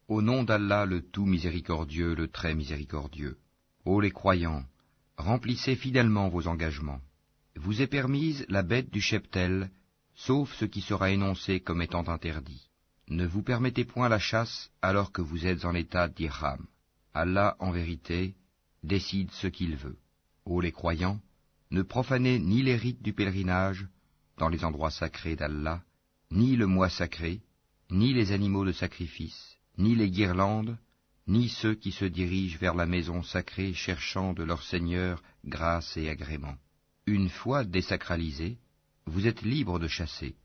Au nom d'Allah le tout miséricordieux, le très miséricordieux. Ô les croyants, remplissez fidèlement vos engagements. Vous est permise la bête du cheptel, sauf ce qui sera énoncé comme étant interdit. Ne vous permettez point la chasse alors que vous êtes en état d'ihram. Allah, en vérité, décide ce qu'il veut. Ô les croyants, ne profanez ni les rites du pèlerinage dans les endroits sacrés d'Allah, ni le mois sacré, ni les animaux de sacrifice, ni les guirlandes, ni ceux qui se dirigent vers la maison sacrée cherchant de leur Seigneur grâce et agrément. Une fois désacralisés, vous êtes libres de chasser,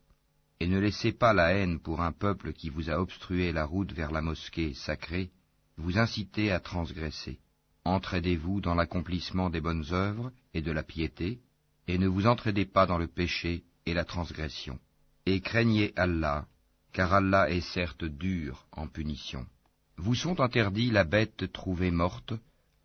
et ne laissez pas la haine pour un peuple qui vous a obstrué la route vers la mosquée sacrée, vous inciter à transgresser. Entraidez-vous dans l'accomplissement des bonnes œuvres et de la piété, et ne vous entraidez pas dans le péché et la transgression. Et craignez Allah, car Allah est certes dur en punition. Vous sont interdits la bête trouvée morte,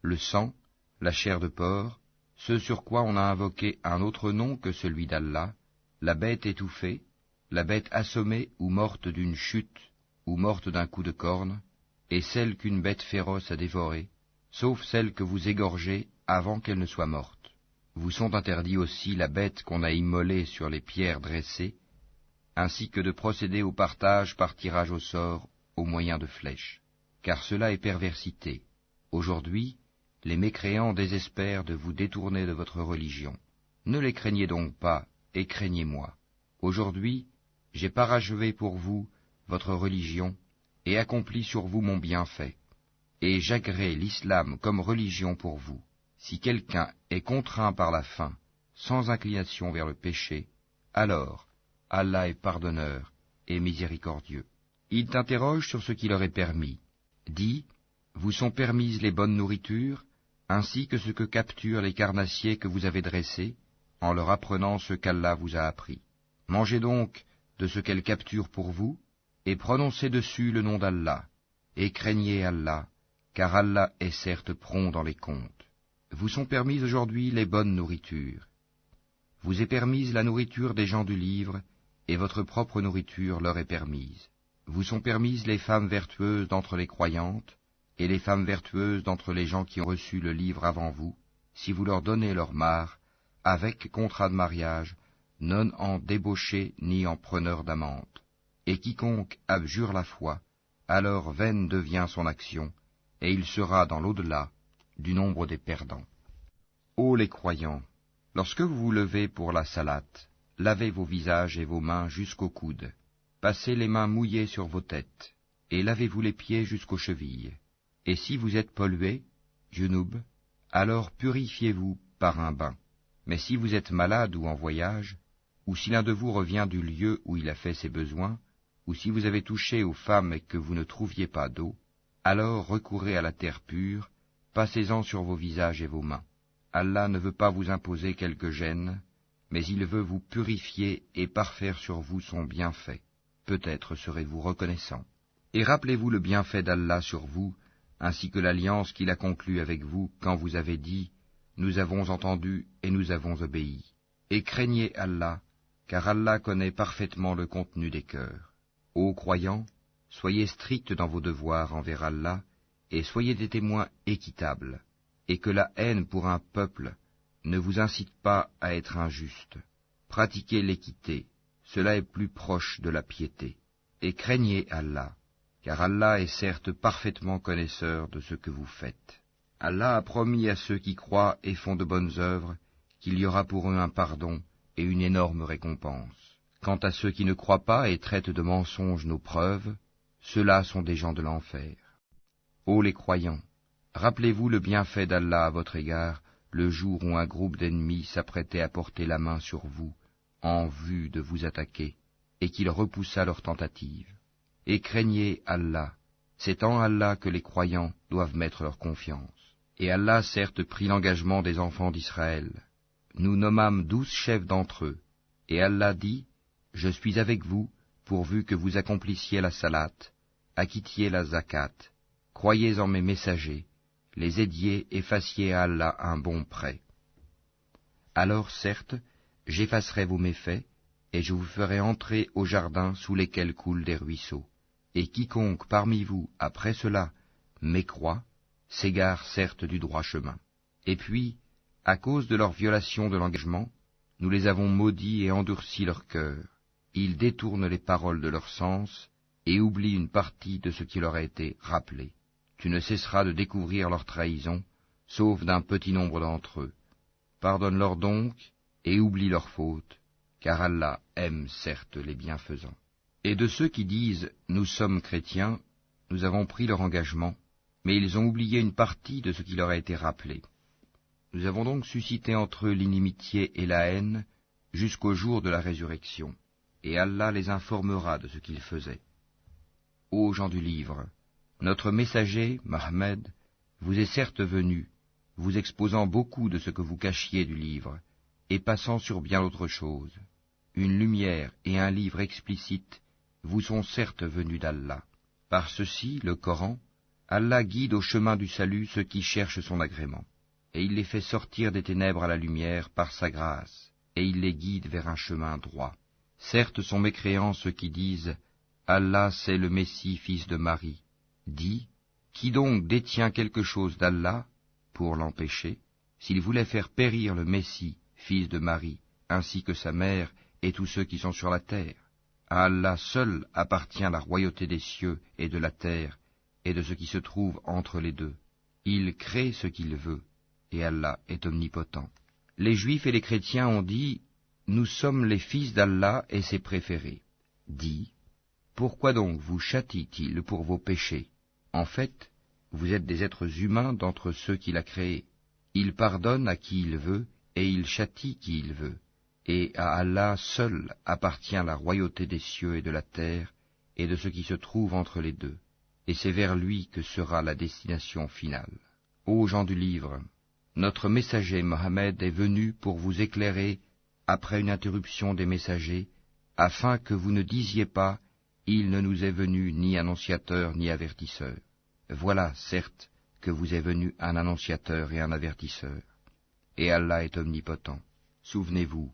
le sang, la chair de porc, ce sur quoi on a invoqué un autre nom que celui d'Allah, la bête étouffée, la bête assommée ou morte d'une chute, ou morte d'un coup de corne, et celle qu'une bête féroce a dévorée, sauf celle que vous égorgez avant qu'elle ne soit morte. Vous sont interdits aussi la bête qu'on a immolée sur les pierres dressées, ainsi que de procéder au partage par tirage au sort au moyen de flèches, car cela est perversité. Aujourd'hui, les mécréants désespèrent de vous détourner de votre religion. Ne les craignez donc pas, et craignez-moi. Aujourd'hui, j'ai parachevé pour vous votre religion, et accompli sur vous mon bienfait. Et j'agrée l'islam comme religion pour vous. Si quelqu'un est contraint par la faim, sans inclination vers le péché, alors Allah est pardonneur et miséricordieux. Ils t'interrogent sur ce qui leur est permis. Dis, vous sont permises les bonnes nourritures, ainsi que ce que capturent les carnassiers que vous avez dressés, en leur apprenant ce qu'Allah vous a appris. Mangez donc de ce qu'elles capturent pour vous, et prononcez dessus le nom d'Allah, et craignez Allah, car Allah est certes prompt dans les comptes. Vous sont permises aujourd'hui les bonnes nourritures. Vous est permise la nourriture des gens du livre, et votre propre nourriture leur est permise. Vous sont permises les femmes vertueuses d'entre les croyantes, et les femmes vertueuses d'entre les gens qui ont reçu le livre avant vous, si vous leur donnez leur mare, avec contrat de mariage, non en débauché ni en preneur d'amante. Et quiconque abjure la foi, alors vaine devient son action, et il sera dans l'au-delà du nombre des perdants. Ô les croyants, lorsque vous vous levez pour la salate, lavez vos visages et vos mains jusqu'aux coudes, passez les mains mouillées sur vos têtes, et lavez-vous les pieds jusqu'aux chevilles. Et si vous êtes pollué, junub, alors purifiez-vous par un bain. Mais si vous êtes malade ou en voyage, ou si l'un de vous revient du lieu où il a fait ses besoins, ou si vous avez touché aux femmes et que vous ne trouviez pas d'eau, alors recourez à la terre pure, passez-en sur vos visages et vos mains. Allah ne veut pas vous imposer quelque gêne, mais il veut vous purifier et parfaire sur vous son bienfait. Peut-être serez-vous reconnaissant. Et rappelez-vous le bienfait d'Allah sur vous, ainsi que l'alliance qu'il a conclue avec vous quand vous avez dit « Nous avons entendu et nous avons obéi ». Et craignez Allah, car Allah connaît parfaitement le contenu des cœurs. Ô croyants, soyez stricts dans vos devoirs envers Allah, et soyez des témoins équitables, et que la haine pour un peuple ne vous incite pas à être injuste. Pratiquez l'équité, cela est plus proche de la piété. Et craignez Allah, car Allah est certes parfaitement connaisseur de ce que vous faites. Allah a promis à ceux qui croient et font de bonnes œuvres qu'il y aura pour eux un pardon et une énorme récompense. Quant à ceux qui ne croient pas et traitent de mensonges nos preuves, ceux-là sont des gens de l'enfer. Ô les croyants, rappelez-vous le bienfait d'Allah à votre égard, le jour où un groupe d'ennemis s'apprêtait à porter la main sur vous, en vue de vous attaquer, et qu'il repoussa leur tentative. Et craignez Allah, c'est en Allah que les croyants doivent mettre leur confiance. Et Allah certes prit l'engagement des enfants d'Israël. Nous nommâmes 12 chefs d'entre eux, et Allah dit, « Je suis avec vous, pourvu que vous accomplissiez la salate, acquittiez la zakat, croyez en mes messagers, les aidiez et fassiez à Allah un bon prêt. Alors certes, j'effacerai vos méfaits, et je vous ferai entrer au jardin sous lesquels coulent des ruisseaux, et quiconque parmi vous, après cela, mécroit, s'égare certes du droit chemin. Et puis, à cause de leur violation de l'engagement, nous les avons maudits et endurci leur cœur. Ils détournent les paroles de leur sens et oublient une partie de ce qui leur a été rappelé. Tu ne cesseras de découvrir leur trahison, sauf d'un petit nombre d'entre eux. Pardonne-leur donc et oublie leurs fautes, car Allah aime certes les bienfaisants. Et de ceux qui disent « Nous sommes chrétiens », nous avons pris leur engagement, mais ils ont oublié une partie de ce qui leur a été rappelé. Nous avons donc suscité entre eux l'inimitié et la haine jusqu'au jour de la résurrection, et Allah les informera de ce qu'ils faisaient. Ô gens du livre, notre messager, Mohammed, vous est certes venu, vous exposant beaucoup de ce que vous cachiez du livre, et passant sur bien d'autres choses. Une lumière et un livre explicite vous sont certes venus d'Allah. Par ceci, le Coran, Allah guide au chemin du salut ceux qui cherchent son agrément, et il les fait sortir des ténèbres à la lumière par sa grâce, et il les guide vers un chemin droit. Certes sont mécréants ceux qui disent « Allah c'est le Messie, fils de Marie ». Dis, qui donc détient quelque chose d'Allah pour l'empêcher, s'il voulait faire périr le Messie, fils de Marie, ainsi que sa mère et tous ceux qui sont sur la terre? À Allah seul appartient la royauté des cieux et de la terre, et de ce qui se trouve entre les deux. Il crée ce qu'il veut, et Allah est omnipotent. Les Juifs et les chrétiens ont dit, nous sommes les fils d'Allah et ses préférés. Dis, pourquoi donc vous châtie-t-il pour vos péchés? En fait, vous êtes des êtres humains d'entre ceux qu'il a créés. Il pardonne à qui il veut, et il châtie qui il veut. Et à Allah seul appartient la royauté des cieux et de la terre, et de ce qui se trouve entre les deux. Et c'est vers lui que sera la destination finale. Ô gens du livre, notre messager Mohammed est venu pour vous éclairer après une interruption des messagers, afin que vous ne disiez pas « Il ne nous est venu ni annonciateur ni avertisseur ». Voilà, certes, que vous est venu un annonciateur et un avertisseur. Et Allah est omnipotent. Souvenez-vous,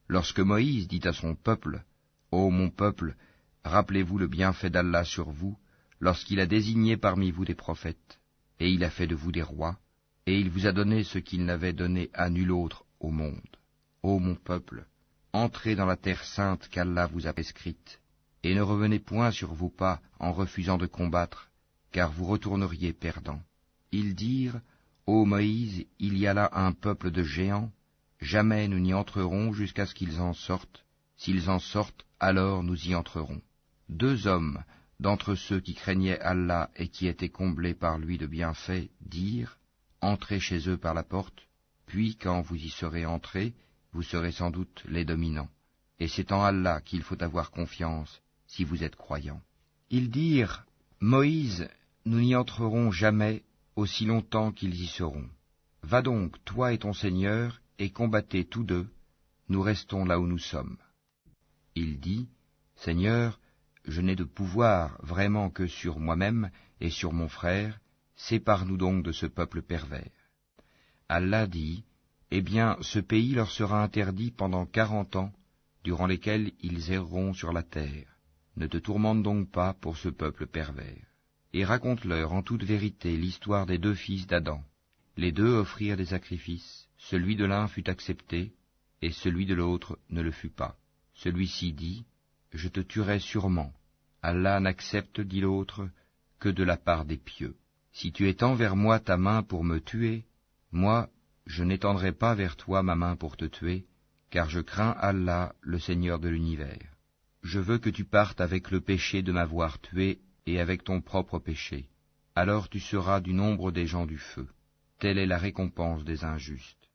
lorsque Moïse dit à son peuple, « Ô mon peuple, rappelez-vous le bienfait d'Allah sur vous, lorsqu'il a désigné parmi vous des prophètes, et il a fait de vous des rois, et il vous a donné ce qu'il n'avait donné à nul autre au monde. Ô mon peuple, entrez dans la terre sainte qu'Allah vous a prescrite, et ne revenez point sur vos pas en refusant de combattre, car vous retourneriez perdants. » Ils dirent, « Ô Moïse, il y a là un peuple de géants, jamais nous n'y entrerons jusqu'à ce qu'ils en sortent, s'ils en sortent, alors nous y entrerons. » 2 hommes d'entre ceux qui craignaient Allah et qui étaient comblés par lui de bienfaits dirent, « Entrez chez eux par la porte, puis quand vous y serez entrés, vous serez sans doute les dominants. Et c'est en Allah qu'il faut avoir confiance, si vous êtes croyants. » Ils dirent, « Moïse, nous n'y entrerons jamais, aussi longtemps qu'ils y seront. Va donc, toi et ton Seigneur, et combattez tous deux, nous restons là où nous sommes. » Il dit, « Seigneur, je n'ai de pouvoir vraiment que sur moi-même et sur mon frère, sépare-nous donc de ce peuple pervers. » Allah dit, « Eh bien, ce pays leur sera interdit pendant 40 ans, durant lesquels ils erreront sur la terre. Ne te tourmente donc pas pour ce peuple pervers. Et raconte-leur en toute vérité l'histoire des 2 fils d'Adam. Les 2 offrirent des sacrifices, celui de l'un fut accepté, et celui de l'autre ne le fut pas. Celui-ci dit, « Je te tuerai sûrement. Allah n'accepte, dit l'autre, que de la part des pieux. Si tu étends vers moi ta main pour me tuer, moi, je n'étendrai pas vers toi ma main pour te tuer, car je crains Allah, le Seigneur de l'univers. Je veux que tu partes avec le péché de m'avoir tué et avec ton propre péché. Alors tu seras du nombre des gens du feu. Telle est la récompense des injustes. »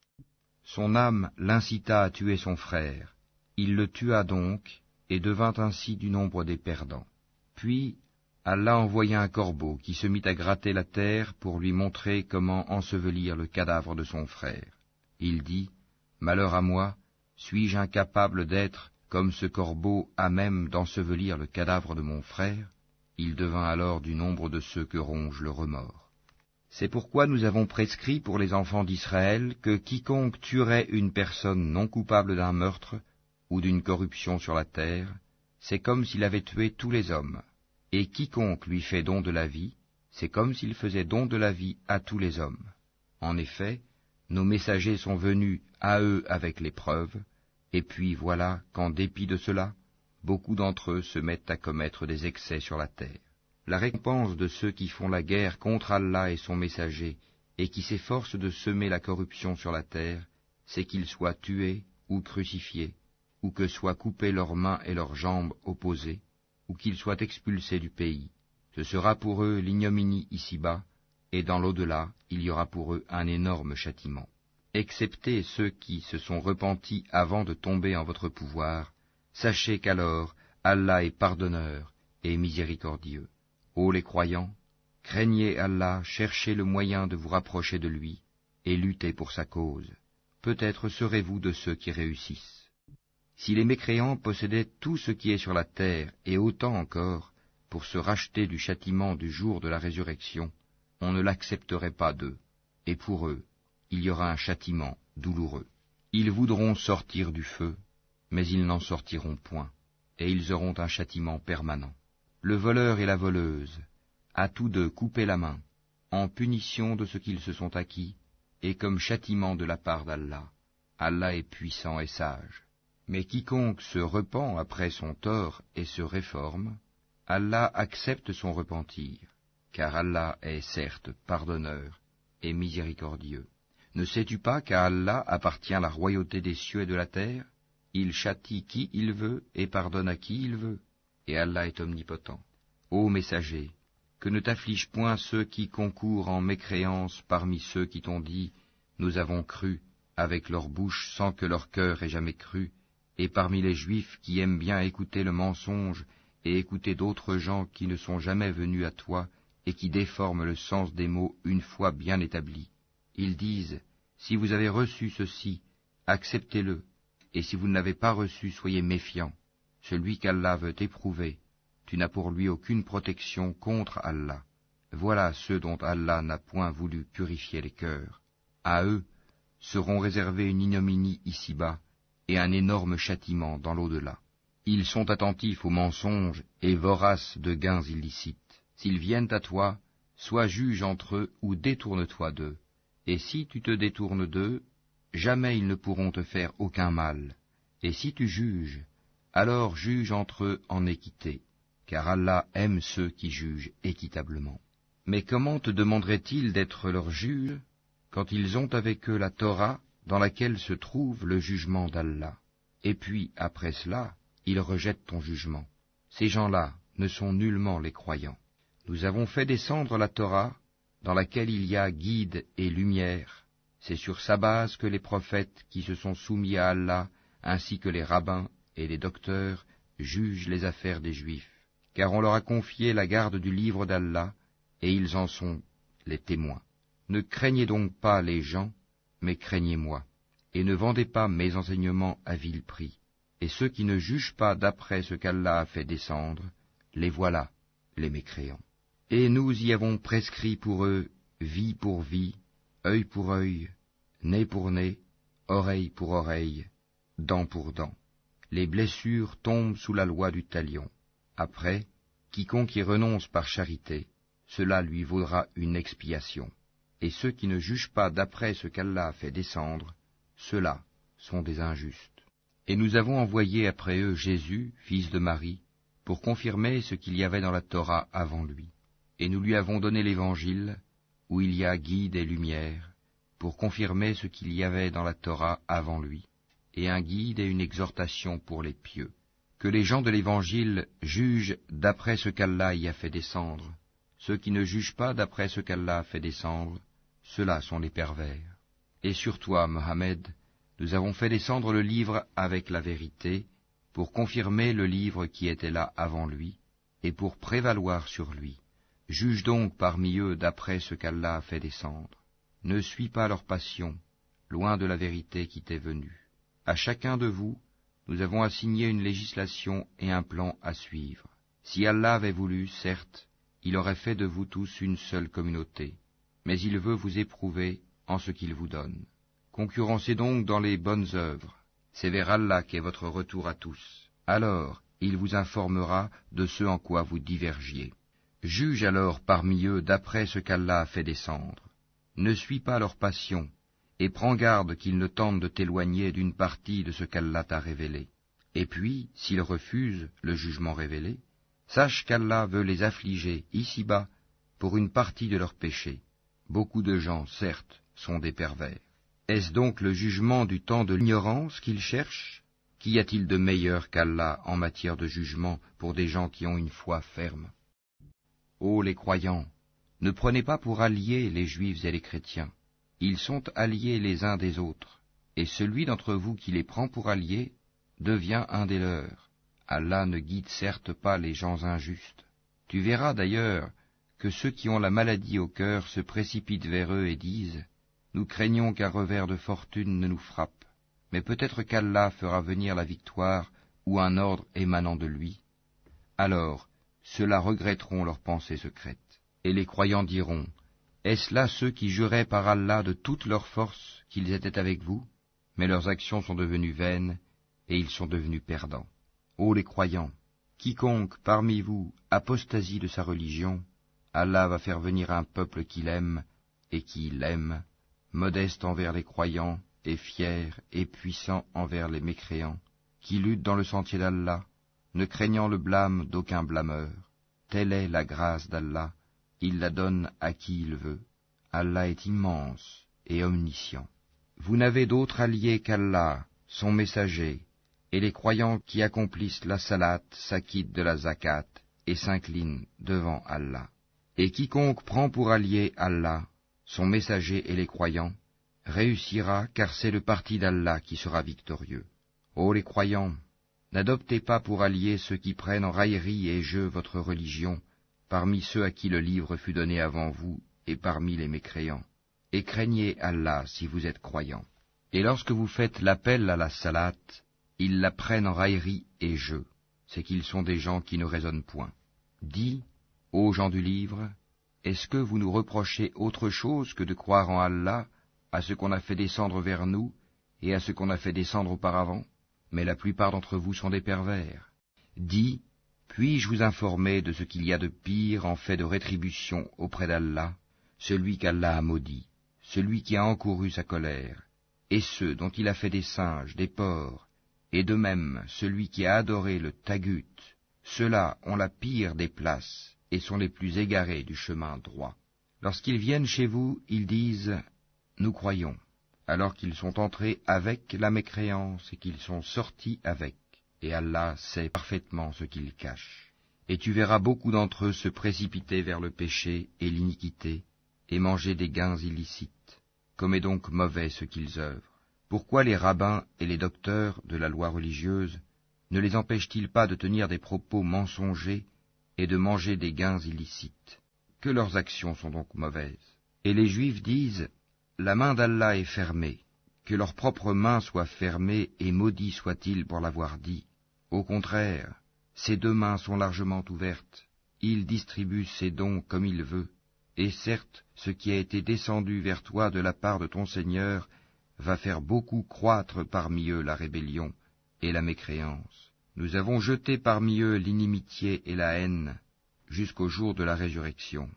Son âme l'incita à tuer son frère. Il le tua donc, et devint ainsi du nombre des perdants. Puis Allah envoya un corbeau qui se mit à gratter la terre pour lui montrer comment ensevelir le cadavre de son frère. Il dit, « Malheur à moi, suis-je incapable d'être, comme ce corbeau, à même d'ensevelir le cadavre de mon frère ?» Il devint alors du nombre de ceux que ronge le remords. C'est pourquoi nous avons prescrit pour les enfants d'Israël que quiconque tuerait une personne non coupable d'un meurtre ou d'une corruption sur la terre, c'est comme s'il avait tué tous les hommes. Et quiconque lui fait don de la vie, c'est comme s'il faisait don de la vie à tous les hommes. En effet, nos messagers sont venus à eux avec l'épreuve, et puis voilà qu'en dépit de cela, beaucoup d'entre eux se mettent à commettre des excès sur la terre. La récompense de ceux qui font la guerre contre Allah et son messager, et qui s'efforcent de semer la corruption sur la terre, c'est qu'ils soient tués ou crucifiés, ou que soient coupées leurs mains et leurs jambes opposées, ou qu'ils soient expulsés du pays. Ce sera pour eux l'ignominie ici-bas, et dans l'au-delà, il y aura pour eux un énorme châtiment. Excepté ceux qui se sont repentis avant de tomber en votre pouvoir, sachez qu'alors Allah est pardonneur et miséricordieux. Ô les croyants, craignez Allah, cherchez le moyen de vous rapprocher de lui, et luttez pour sa cause. Peut-être serez-vous de ceux qui réussissent. Si les mécréants possédaient tout ce qui est sur la terre, et autant encore, pour se racheter du châtiment du jour de la résurrection, on ne l'accepterait pas d'eux, et pour eux, il y aura un châtiment douloureux. Ils voudront sortir du feu, mais ils n'en sortiront point, et ils auront un châtiment permanent. Le voleur et la voleuse, à tous deux coupez la main, en punition de ce qu'ils se sont acquis, et comme châtiment de la part d'Allah. Allah est puissant et sage. Mais quiconque se repent après son tort et se réforme, Allah accepte son repentir, car Allah est certes pardonneur et miséricordieux. Ne sais-tu pas qu'à Allah appartient la royauté des cieux et de la terre? Il châtie qui il veut et pardonne à qui il veut, et Allah est omnipotent. Ô messager, que ne t'affligent point ceux qui concourent en mécréance parmi ceux qui t'ont dit « Nous avons cru » avec leur bouche sans que leur cœur ait jamais cru, et parmi les Juifs qui aiment bien écouter le mensonge et écouter d'autres gens qui ne sont jamais venus à toi et qui déforment le sens des mots une fois bien établis. Ils disent « Si vous avez reçu ceci, acceptez-le, et si vous ne l'avez pas reçu, soyez méfiants. Celui qu'Allah veut éprouver, tu n'as pour lui aucune protection contre Allah. Voilà ceux dont Allah n'a point voulu purifier les cœurs. À eux seront réservés une ignominie ici-bas et un énorme châtiment dans l'au-delà. Ils sont attentifs aux mensonges et voraces de gains illicites. S'ils viennent à toi, sois juge entre eux ou détourne-toi d'eux. Et si tu te détournes d'eux, jamais ils ne pourront te faire aucun mal. Et si tu juges, alors juge entre eux en équité, car Allah aime ceux qui jugent équitablement. Mais comment te demanderait-il d'être leur juge quand ils ont avec eux la Torah dans laquelle se trouve le jugement d'Allah? Et puis, après cela, ils rejettent ton jugement. Ces gens-là ne sont nullement les croyants. Nous avons fait descendre la Torah dans laquelle il y a guide et lumière. C'est sur sa base que les prophètes qui se sont soumis à Allah, ainsi que les rabbins et les docteurs, jugent les affaires des Juifs. Car on leur a confié la garde du livre d'Allah, et ils en sont les témoins. Ne craignez donc pas les gens, mais craignez-moi, et ne vendez pas mes enseignements à vil prix. Et ceux qui ne jugent pas d'après ce qu'Allah a fait descendre, les voilà, les mécréants. Et nous y avons prescrit pour eux vie pour vie, œil pour œil, nez pour nez, oreille pour oreille, dent pour dent. Les blessures tombent sous la loi du talion. Après, quiconque y renonce par charité, cela lui vaudra une expiation. Et ceux qui ne jugent pas d'après ce qu'Allah a fait descendre, ceux-là sont des injustes. Et nous avons envoyé après eux Jésus, fils de Marie, pour confirmer ce qu'il y avait dans la Torah avant lui. Et nous lui avons donné l'Évangile, où il y a guide et lumière, pour confirmer ce qu'il y avait dans la Torah avant lui, et un guide et une exhortation pour les pieux. Que les gens de l'Évangile jugent d'après ce qu'Allah y a fait descendre. Ceux qui ne jugent pas d'après ce qu'Allah a fait descendre, ceux-là sont les pervers. Et sur toi, Mohammed, nous avons fait descendre le livre avec la vérité, pour confirmer le livre qui était là avant lui, et pour prévaloir sur lui. Juge donc parmi eux d'après ce qu'Allah a fait descendre. Ne suis pas leur passion, loin de la vérité qui t'est venue. À chacun de vous, nous avons assigné une législation et un plan à suivre. Si Allah avait voulu, certes, il aurait fait de vous tous une seule communauté, mais il veut vous éprouver en ce qu'il vous donne. Concurrencez donc dans les bonnes œuvres, c'est vers Allah qu'est votre retour à tous. Alors, il vous informera de ce en quoi vous divergiez. Juge alors parmi eux d'après ce qu'Allah a fait descendre. Ne suis pas leur passion, et prends garde qu'ils ne tentent de t'éloigner d'une partie de ce qu'Allah t'a révélé. Et puis, s'ils refusent le jugement révélé, sache qu'Allah veut les affliger ici-bas pour une partie de leurs péchés. Beaucoup de gens, certes, sont des pervers. Est-ce donc le jugement du temps de l'ignorance qu'ils cherchent? Qu'y a-t-il de meilleur qu'Allah en matière de jugement pour des gens qui ont une foi ferme? Ô les croyants, ne prenez pas pour alliés les juifs et les chrétiens. Ils sont alliés les uns des autres, et celui d'entre vous qui les prend pour alliés devient un des leurs. Allah ne guide certes pas les gens injustes. Tu verras d'ailleurs que ceux qui ont la maladie au cœur se précipitent vers eux et disent « Nous craignons qu'un revers de fortune ne nous frappe, mais peut-être qu'Allah fera venir la victoire ou un ordre émanant de lui. » Alors, ceux-là regretteront leurs pensées secrètes. Et les croyants diront « Est-ce là ceux qui juraient par Allah de toute leur force qu'ils étaient avec vous? Mais leurs actions sont devenues vaines, et ils sont devenus perdants. Ô les croyants, quiconque parmi vous apostasie de sa religion, Allah va faire venir un peuple qu'il aime et qui l'aime, modeste envers les croyants et fier et puissant envers les mécréants, qui lutte dans le sentier d'Allah, ne craignant le blâme d'aucun blâmeur. Telle est la grâce d'Allah, il la donne à qui il veut. Allah est immense et omniscient. Vous n'avez d'autre allié qu'Allah, son messager, et les croyants qui accomplissent la salat s'acquittent de la zakat et s'inclinent devant Allah. Et quiconque prend pour allié Allah, son messager et les croyants, réussira car c'est le parti d'Allah qui sera victorieux. Ô les croyants, n'adoptez pas pour alliés ceux qui prennent en raillerie et jeu votre religion, parmi ceux à qui le livre fut donné avant vous et parmi les mécréants. Et craignez Allah si vous êtes croyants. Et lorsque vous faites l'appel à la salat, ils la prennent en raillerie et jeu, c'est qu'ils sont des gens qui ne raisonnent point. Dis, ô gens du livre, est-ce que vous nous reprochez autre chose que de croire en Allah, à ce qu'on a fait descendre vers nous, et à ce qu'on a fait descendre auparavant? Mais la plupart d'entre vous sont des pervers. Dis, puis-je vous informer de ce qu'il y a de pire en fait de rétribution auprès d'Allah, celui qu'Allah a maudit, celui qui a encouru sa colère, et ceux dont il a fait des singes, des porcs, et de même celui qui a adoré le tagut, ceux-là ont la pire des places et sont les plus égarés du chemin droit. Lorsqu'ils viennent chez vous, ils disent « Nous croyons », alors qu'ils sont entrés avec la mécréance et qu'ils sont sortis avec, et Allah sait parfaitement ce qu'ils cachent. Et tu verras beaucoup d'entre eux se précipiter vers le péché et l'iniquité, et manger des gains illicites, comme est donc mauvais ce qu'ils œuvrent. Pourquoi les rabbins et les docteurs de la loi religieuse ne les empêchent-ils pas de tenir des propos mensongers et de manger des gains illicites? Que leurs actions sont donc mauvaises. Et les Juifs disent, la main d'Allah est fermée, que leur propre main soit fermée et maudit soit-il pour l'avoir dit. Au contraire, ses deux mains sont largement ouvertes, il distribue ses dons comme il veut, et certes, ce qui a été descendu vers toi de la part de ton Seigneur va faire beaucoup croître parmi eux la rébellion et la mécréance. Nous avons jeté parmi eux l'inimitié et la haine jusqu'au jour de la résurrection.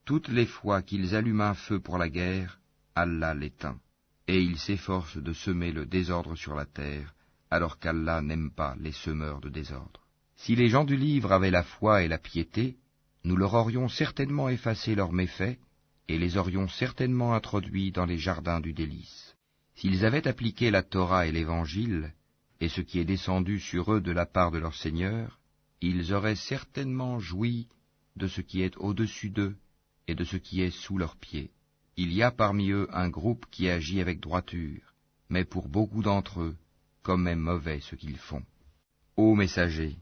Toutes les fois qu'ils allument un feu pour la guerre, Allah l'éteint, et ils s'efforcent de semer le désordre sur la terre, alors qu'Allah n'aime pas les semeurs de désordre. Si les gens du livre avaient la foi et la piété, nous leur aurions certainement effacé leurs méfaits, et les aurions certainement introduits dans les jardins du délice. S'ils avaient appliqué la Torah et l'Évangile, et ce qui est descendu sur eux de la part de leur Seigneur, ils auraient certainement joui de ce qui est au-dessus d'eux et de ce qui est sous leurs pieds. Il y a parmi eux un groupe qui agit avec droiture, mais pour beaucoup d'entre eux, comme est mauvais ce qu'ils font. Ô messager,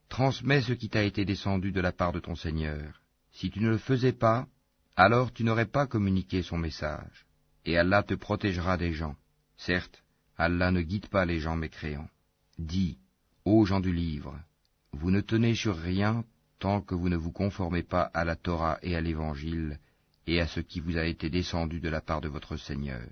transmets ce qui t'a été descendu de la part de ton Seigneur. Si tu ne le faisais pas, alors tu n'aurais pas communiqué son message, et Allah te protégera des gens. Certes, Allah ne guide pas les gens mécréants. Dis, ô gens du livre, vous ne tenez sur rien tant que vous ne vous conformez pas à la Torah et à l'Évangile, et à ce qui vous a été descendu de la part de votre Seigneur.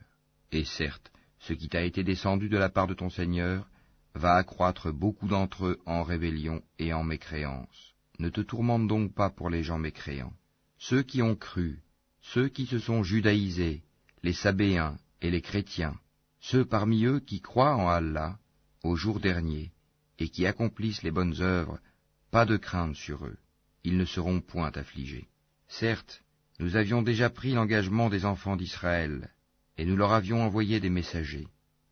Et certes, ce qui t'a été descendu de la part de ton Seigneur va accroître beaucoup d'entre eux en rébellion et en mécréance. Ne te tourmente donc pas pour les gens mécréants. Ceux qui ont cru, ceux qui se sont judaïsés, les Sabéens et les chrétiens, ceux parmi eux qui croient en Allah, au jour dernier, et qui accomplissent les bonnes œuvres, pas de crainte sur eux, ils ne seront point affligés. Certes, nous avions déjà pris l'engagement des enfants d'Israël, et nous leur avions envoyé des messagers.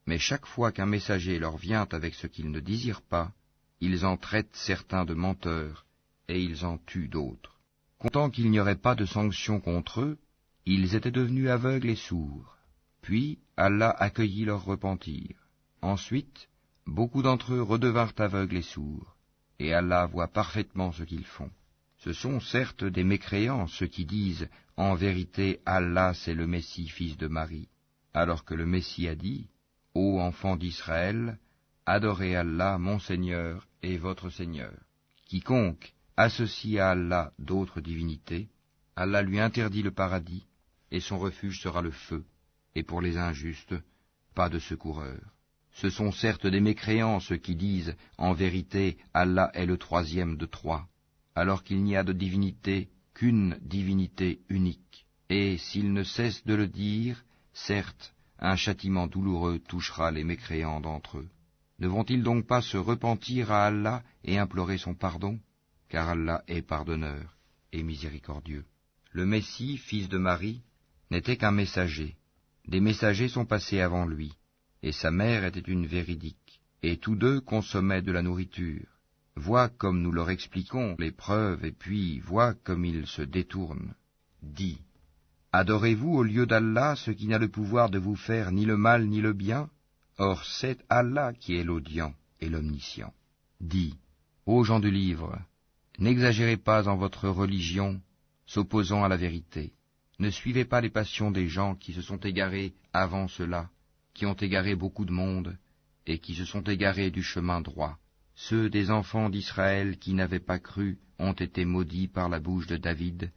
Mais chaque fois qu'un messager leur vient avec ce qu'ils ne désirent pas, ils en traitent certains de menteurs, et ils en tuent d'autres. Comptant qu'il n'y aurait pas de sanction contre eux, ils étaient devenus aveugles et sourds. Puis Allah accueillit leur repentir. Ensuite, beaucoup d'entre eux redevinrent aveugles et sourds, et Allah voit parfaitement ce qu'ils font. Ce sont certes des mécréants ceux qui disent « En vérité, Allah c'est le Messie, fils de Marie », alors que le Messie a dit « Ô enfants d'Israël, adorez Allah, mon Seigneur et votre Seigneur. Quiconque associe à Allah d'autres divinités, Allah lui interdit le paradis, et son refuge sera le feu, et pour les injustes, pas de secoureur. Ce sont certes des mécréants ceux qui disent « En vérité, Allah est le troisième de trois », alors qu'il n'y a de divinité qu'une divinité unique. Et s'ils ne cessent de le dire, certes, un châtiment douloureux touchera les mécréants d'entre eux. Ne vont-ils donc pas se repentir à Allah et implorer son pardon? Car Allah est pardonneur et miséricordieux. Le Messie, fils de Marie, n'était qu'un messager. Des messagers sont passés avant lui, et sa mère était une véridique, et tous deux consommaient de la nourriture. Vois comme nous leur expliquons les preuves, et puis vois comme ils se détournent. Dis, adorez-vous au lieu d'Allah ce qui n'a le pouvoir de vous faire ni le mal ni le bien? Or c'est Allah qui est l'audient et l'omniscient. Dis, ô gens du livre, n'exagérez pas en votre religion, s'opposant à la vérité. Ne suivez pas les passions des gens qui se sont égarés avant cela, qui ont égaré beaucoup de monde, et qui se sont égarés du chemin droit. Ceux des enfants d'Israël qui n'avaient pas cru ont été maudits par la bouche de David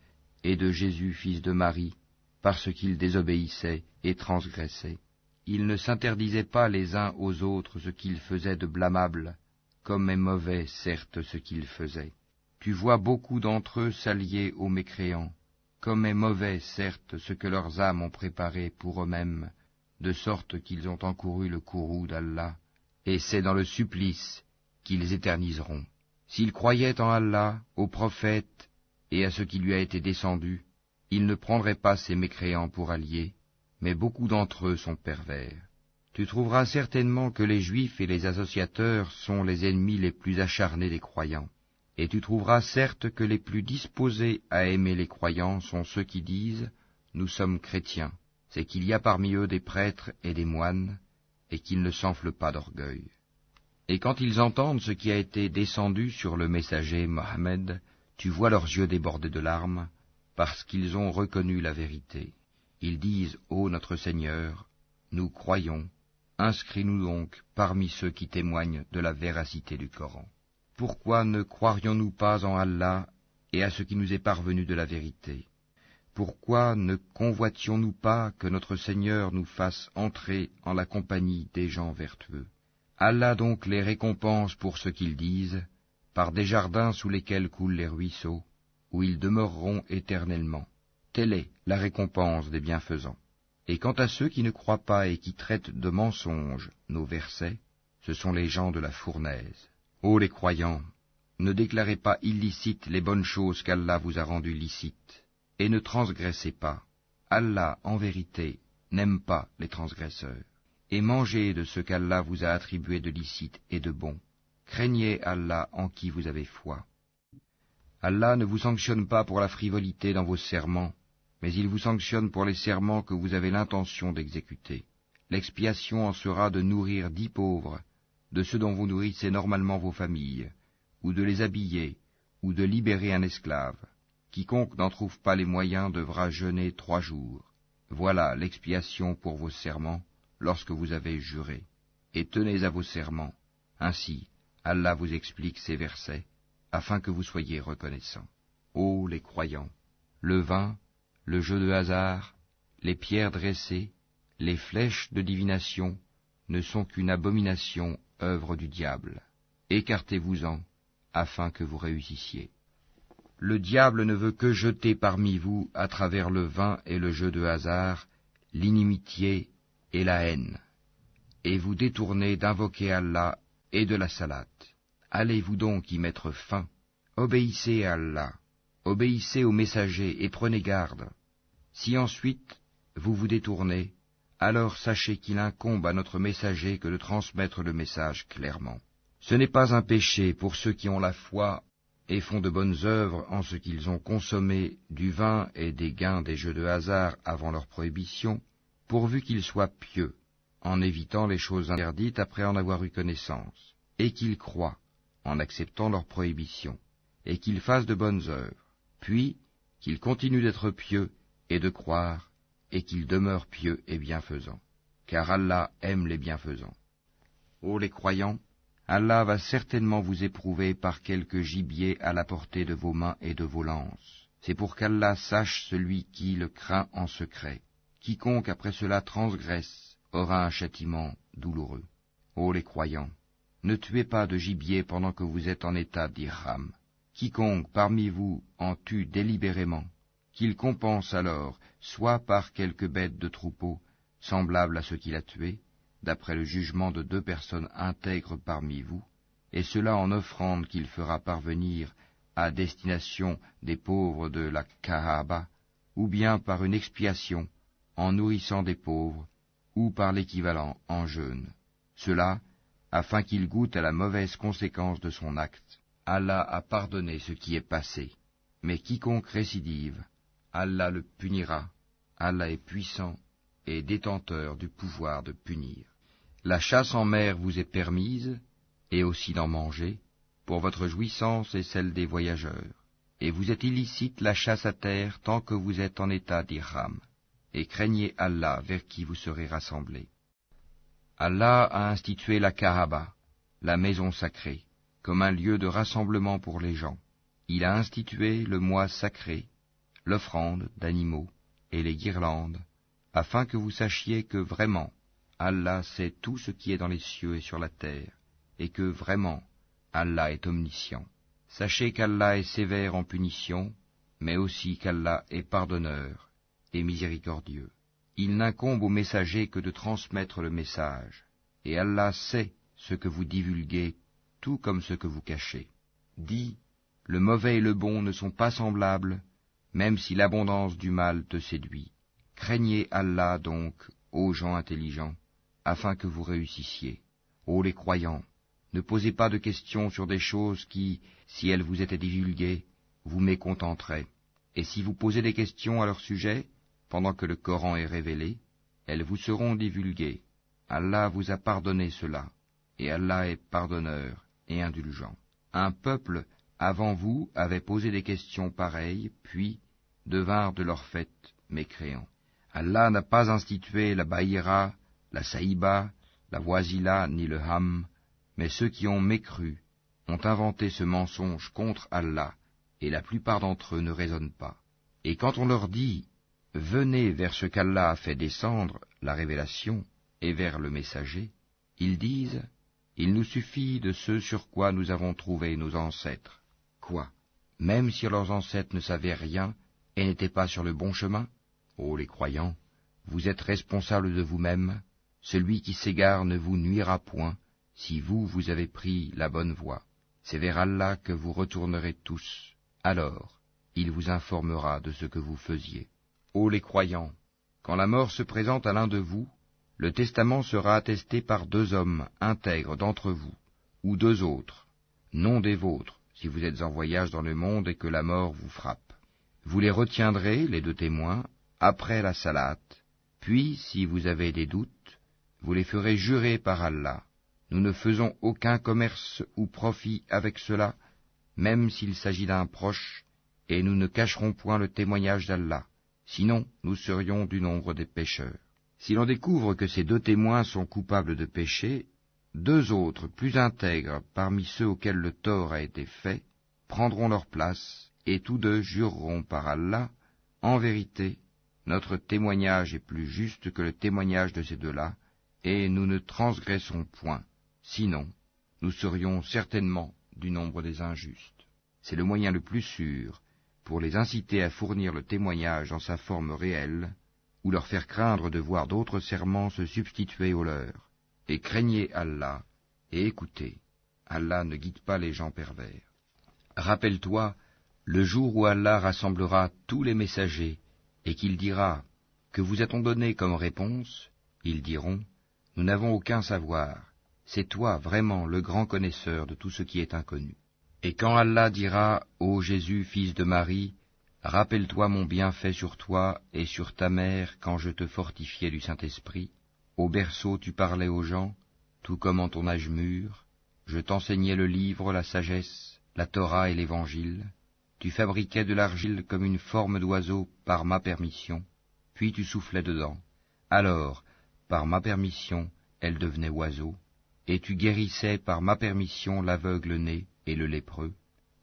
et de Jésus, fils de Marie, parce qu'ils désobéissaient et transgressaient. Ils ne s'interdisaient pas les uns aux autres ce qu'ils faisaient de blâmable, comme est mauvais, certes, ce qu'ils faisaient. Tu vois beaucoup d'entre eux s'allier aux mécréants, comme est mauvais, certes, ce que leurs âmes ont préparé pour eux-mêmes, de sorte qu'ils ont encouru le courroux d'Allah, et c'est dans le supplice qu'ils éterniseront. S'ils croyaient en Allah, au prophète et à ce qui lui a été descendu, ils ne prendraient pas ces mécréants pour alliés, mais beaucoup d'entre eux sont pervers. Tu trouveras certainement que les Juifs et les associateurs sont les ennemis les plus acharnés des croyants, et tu trouveras certes que les plus disposés à aimer les croyants sont ceux qui disent « Nous sommes chrétiens », c'est qu'il y a parmi eux des prêtres et des moines, et qu'ils ne s'enflent pas d'orgueil. Et quand ils entendent ce qui a été descendu sur le messager Mohammed, tu vois leurs yeux débordés de larmes, parce qu'ils ont reconnu la vérité. Ils disent, ô notre Seigneur, nous croyons, inscris-nous donc parmi ceux qui témoignent de la véracité du Coran. Pourquoi ne croirions-nous pas en Allah et à ce qui nous est parvenu de la vérité? Pourquoi ne convoitions-nous pas que notre Seigneur nous fasse entrer en la compagnie des gens vertueux? Allah donc les récompense pour ce qu'ils disent, par des jardins sous lesquels coulent les ruisseaux, où ils demeureront éternellement. Telle est la récompense des bienfaisants. Et quant à ceux qui ne croient pas et qui traitent de mensonges nos versets, ce sont les gens de la fournaise. Ô les croyants, ne déclarez pas illicites les bonnes choses qu'Allah vous a rendues licites, et ne transgressez pas. Allah, en vérité, n'aime pas les transgresseurs. Et mangez de ce qu'Allah vous a attribué de licite et de bon. Craignez Allah en qui vous avez foi. Allah ne vous sanctionne pas pour la frivolité dans vos serments, mais il vous sanctionne pour les serments que vous avez l'intention d'exécuter. L'expiation en sera de nourrir 10 pauvres, de ceux dont vous nourrissez normalement vos familles, ou de les habiller, ou de libérer un esclave. Quiconque n'en trouve pas les moyens devra jeûner 3 jours. Voilà l'expiation pour vos serments, lorsque vous avez juré. Et tenez à vos serments. Ainsi, Allah vous explique ces versets, afin que vous soyez reconnaissants. Ô les croyants, le vin, le jeu de hasard, les pierres dressées, les flèches de divination ne sont qu'une abomination œuvre du diable. Écartez-vous-en, afin que vous réussissiez. Le diable ne veut que jeter parmi vous, à travers le vin et le jeu de hasard, l'inimitié et la haine, et vous détourner d'invoquer Allah et de la salate. Allez-vous donc y mettre fin. Obéissez à Allah, obéissez aux messagers et prenez garde. Si ensuite vous vous détournez, alors sachez qu'il incombe à notre messager que de transmettre le message clairement. Ce n'est pas un péché pour ceux qui ont la foi et font de bonnes œuvres en ce qu'ils ont consommé du vin et des gains des jeux de hasard avant leur prohibition, pourvu qu'ils soient pieux, en évitant les choses interdites après en avoir eu connaissance, et qu'ils croient, en acceptant leur prohibition, et qu'ils fassent de bonnes œuvres, puis qu'ils continuent d'être pieux et de croire, et qu'ils demeurent pieux et bienfaisants, car Allah aime les bienfaisants. Ô les croyants, Allah va certainement vous éprouver par quelque gibier à la portée de vos mains et de vos lances. C'est pour qu'Allah sache celui qui le craint en secret. Quiconque après cela transgresse aura un châtiment douloureux. Ô les croyants, ne tuez pas de gibier pendant que vous êtes en état d'ihram. Quiconque parmi vous en tue délibérément, qu'il compense alors soit par quelque bête de troupeau, semblable à ce qu'il a tué, d'après le jugement de 2 personnes intègres parmi vous, et cela en offrande qu'il fera parvenir à destination des pauvres de la Kaaba, ou bien par une expiation en nourrissant des pauvres, ou par l'équivalent en jeûne. Cela, afin qu'il goûte à la mauvaise conséquence de son acte. Allah a pardonné ce qui est passé, mais quiconque récidive, Allah le punira. Allah est puissant et détenteur du pouvoir de punir. La chasse en mer vous est permise, et aussi d'en manger, pour votre jouissance et celle des voyageurs. Et vous est illicite la chasse à terre tant que vous êtes en état d'ihram, et craignez Allah vers qui vous serez rassemblés. Allah a institué la Kaaba, la maison sacrée, comme un lieu de rassemblement pour les gens. Il a institué le mois sacré, l'offrande d'animaux et les guirlandes, afin que vous sachiez que vraiment, Allah sait tout ce qui est dans les cieux et sur la terre, et que vraiment, Allah est omniscient. Sachez qu'Allah est sévère en punition, mais aussi qu'Allah est pardonneur et miséricordieux. Il n'incombe au messager que de transmettre le message, et Allah sait ce que vous divulguez, tout comme ce que vous cachez. Dis, le mauvais et le bon ne sont pas semblables, même si l'abondance du mal te séduit. Craignez Allah donc, ô gens intelligents, afin que vous réussissiez. Ô les croyants, ne posez pas de questions sur des choses qui, si elles vous étaient divulguées, vous mécontenteraient. Et si vous posez des questions à leur sujet, pendant que le Coran est révélé, elles vous seront divulguées. Allah vous a pardonné cela, et Allah est pardonneur et indulgent. Un peuple avant vous avait posé des questions pareilles, puis devinrent de leur fait mécréants. Allah n'a pas institué la Bahira, la Saïba, la Wasila ni le Ham, mais ceux qui ont mécru ont inventé ce mensonge contre Allah, et la plupart d'entre eux ne raisonnent pas. Et quand on leur dit « Venez vers ce qu'Allah a fait descendre, la révélation, et vers le messager », ils disent « Il nous suffit de ce sur quoi nous avons trouvé nos ancêtres. » Quoi? Même si leurs ancêtres ne savaient rien et n'étaient pas sur le bon chemin? Ô les croyants, vous êtes responsables de vous-même, celui qui s'égare ne vous nuira point, si vous avez pris la bonne voie. C'est vers Allah que vous retournerez tous. Alors, il vous informera de ce que vous faisiez. Ô les croyants, quand la mort se présente à l'un de vous, le testament sera attesté par 2 hommes intègres d'entre vous, ou 2 autres, non des vôtres, si vous êtes en voyage dans le monde et que la mort vous frappe. Vous les retiendrez, les 2 témoins, après la salate, puis, si vous avez des doutes, vous les ferez jurer par Allah. Nous ne faisons aucun commerce ou profit avec cela, même s'il s'agit d'un proche, et nous ne cacherons point le témoignage d'Allah, sinon nous serions du nombre des pécheurs. Si l'on découvre que ces 2 témoins sont coupables de péché, 2 autres, plus intègres parmi ceux auxquels le tort a été fait, prendront leur place, et tous 2 jureront par Allah, en vérité, notre témoignage est plus juste que le témoignage de ces 2-là, et nous ne transgressons point, Sinon, nous serions certainement du nombre des injustes. C'est le moyen le plus sûr pour les inciter à fournir le témoignage en sa forme réelle, ou leur faire craindre de voir d'autres serments se substituer aux leurs. Et craignez Allah, et écoutez, Allah ne guide pas les gens pervers. Rappelle-toi le jour où Allah rassemblera tous les messagers, et qu'il dira, « Que vous a-t-on donné comme réponse ?» Ils diront, « Nous n'avons aucun savoir, c'est toi vraiment le grand connaisseur de tout ce qui est inconnu. » Et quand Allah dira, « Ô Jésus, fils de Marie, rappelle-toi mon bienfait sur toi et sur ta mère quand je te fortifiais du Saint-Esprit. Au berceau tu parlais aux gens, tout comme en ton âge mûr. Je t'enseignais le livre, la sagesse, la Torah et l'Évangile. Tu fabriquais de l'argile comme une forme d'oiseau par ma permission, puis tu soufflais dedans. Alors, par ma permission, elle devenait oiseau, et tu guérissais par ma permission l'aveugle né et le lépreux,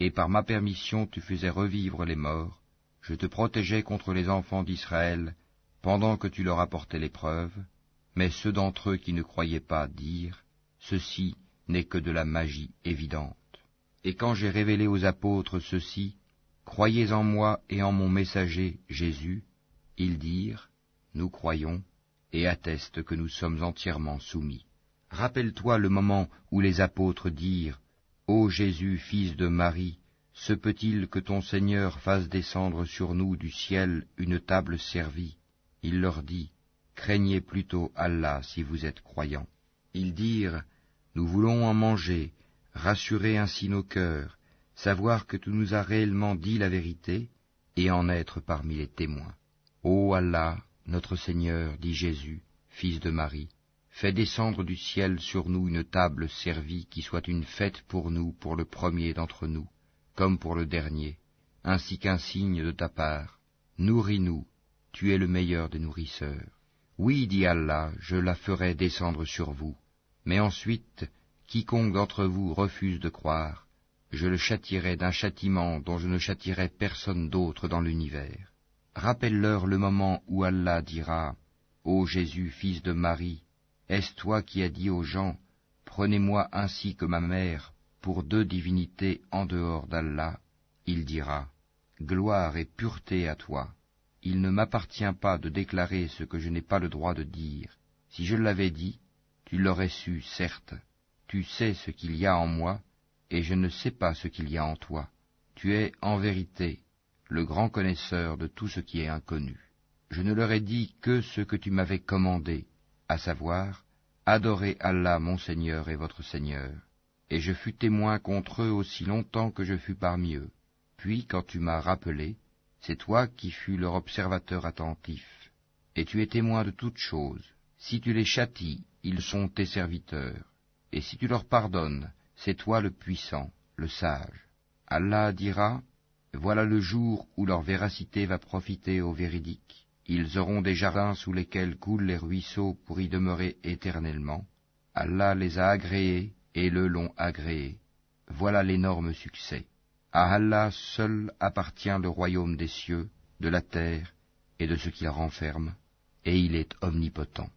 et par ma permission tu faisais revivre les morts. Je te protégeais contre les enfants d'Israël pendant que tu leur apportais l'épreuve, mais ceux d'entre eux qui ne croyaient pas dirent, « Ceci n'est que de la magie évidente. » Et quand j'ai révélé aux apôtres ceci, « Croyez en moi et en mon messager Jésus », ils dirent, « Nous croyons, et attestent que nous sommes entièrement soumis. » Rappelle-toi le moment où les apôtres dirent, « Ô Jésus, fils de Marie, se peut-il que ton Seigneur fasse descendre sur nous du ciel une table servie ?» Il leur dit, « Craignez plutôt Allah si vous êtes croyants. » Ils dirent, « Nous voulons en manger, rassurer ainsi nos cœurs, savoir que tu nous as réellement dit la vérité, et en être parmi les témoins. » Ô Allah, notre Seigneur, dit Jésus, fils de Marie, fais descendre du ciel sur nous une table servie qui soit une fête pour nous, pour le premier d'entre nous, comme pour le dernier, ainsi qu'un signe de ta part. Nourris-nous, tu es le meilleur des nourrisseurs. Oui, dit Allah, je la ferai descendre sur vous. Mais ensuite, quiconque d'entre vous refuse de croire, je le châtierai d'un châtiment dont je ne châtierai personne d'autre dans l'univers. Rappelle-leur le moment où Allah dira, « Ô Jésus, fils de Marie, est-ce toi qui as dit aux gens, prenez-moi ainsi que ma mère, pour deux divinités en dehors d'Allah ?» Il dira, « Gloire et pureté à toi. Il ne m'appartient pas de déclarer ce que je n'ai pas le droit de dire. Si je l'avais dit, tu l'aurais su, certes. Tu sais ce qu'il y a en moi, et je ne sais pas ce qu'il y a en toi. Tu es, en vérité, le grand connaisseur de tout ce qui est inconnu. Je ne leur ai dit que ce que tu m'avais commandé, à savoir, adorez Allah mon Seigneur et votre Seigneur. Et je fus témoin contre eux aussi longtemps que je fus parmi eux. Puis, quand tu m'as rappelé, c'est toi qui fus leur observateur attentif. Et tu es témoin de toutes choses. Si tu les châties, ils sont tes serviteurs. Et si tu leur pardonnes, c'est toi le puissant, le sage. Allah dira, voilà le jour où leur véracité va profiter aux véridiques. Ils auront des jardins sous lesquels coulent les ruisseaux pour y demeurer éternellement. Allah les a agréés et le l'ont agréé. Voilà l'énorme succès. À Allah seul appartient le royaume des cieux, de la terre et de ce qu'il renferme, et il est omnipotent.